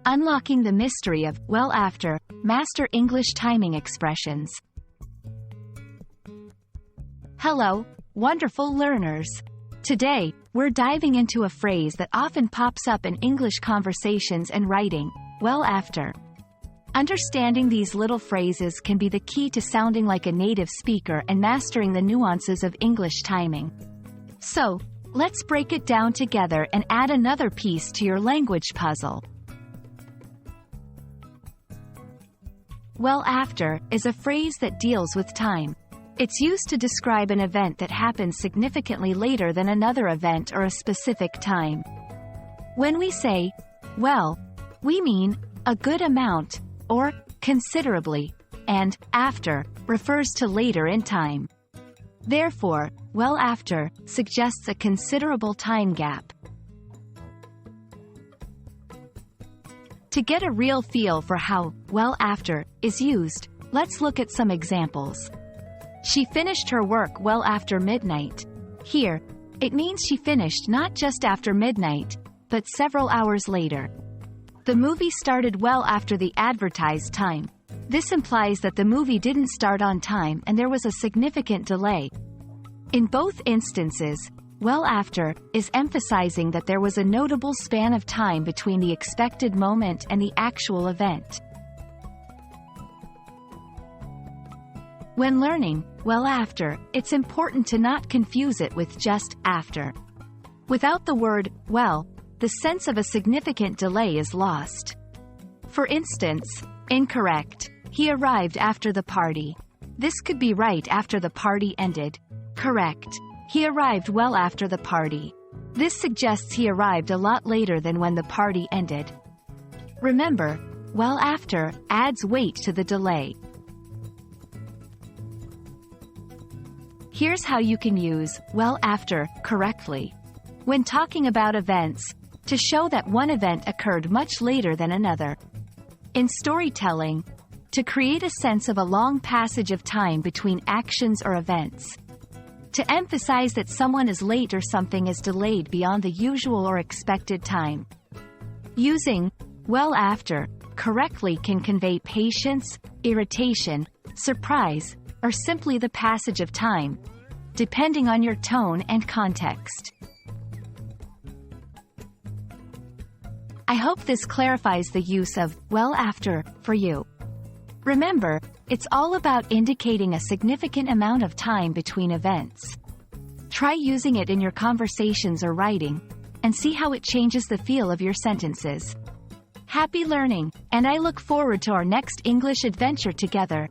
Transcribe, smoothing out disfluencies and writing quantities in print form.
Unlocking the mystery of well after. Master English timing expressions. Hello, wonderful learners. Today, we're diving into a phrase that often pops up in English conversations and writing, well after. Understanding these little phrases can be the key to sounding like a native speaker and mastering the nuances of English timing. So, let's break it down together and add another piece to your language puzzle. Well after is a phrase that deals with time. It's used to describe an event that happens significantly later than another event or a specific time. When we say, well, we mean a good amount, or considerably, and after refers to later in time. Therefore, well after suggests a considerable time gap. To get a real feel for how well after is used, let's look at some examples. She finished her work well after midnight. Here, it means she finished not just after midnight, but several hours later. The movie started well after the advertised time. This implies that the movie didn't start on time and there was a significant delay. In both instances, well after is emphasizing that there was a notable span of time between the expected moment and the actual event. When learning well after, it's important to not confuse it with just after. Without the word well, the sense of a significant delay is lost. For instance, incorrect. He arrived after the party. This could be right after the party ended. Correct. He arrived well after the party. This suggests he arrived a lot later than when the party ended. Remember, well after adds weight to the delay. Here's how you can use well after correctly. When talking about events, to show that one event occurred much later than another. In storytelling, to create a sense of a long passage of time between actions or events. To emphasize that someone is late or something is delayed beyond the usual or expected time. Using well after correctly can convey patience, irritation, surprise, or simply the passage of time, depending on your tone and context. I hope this clarifies the use of well after for you. Remember, it's all about indicating a significant amount of time between events. Try using it in your conversations or writing, and see how it changes the feel of your sentences. Happy learning, and I look forward to our next English adventure together.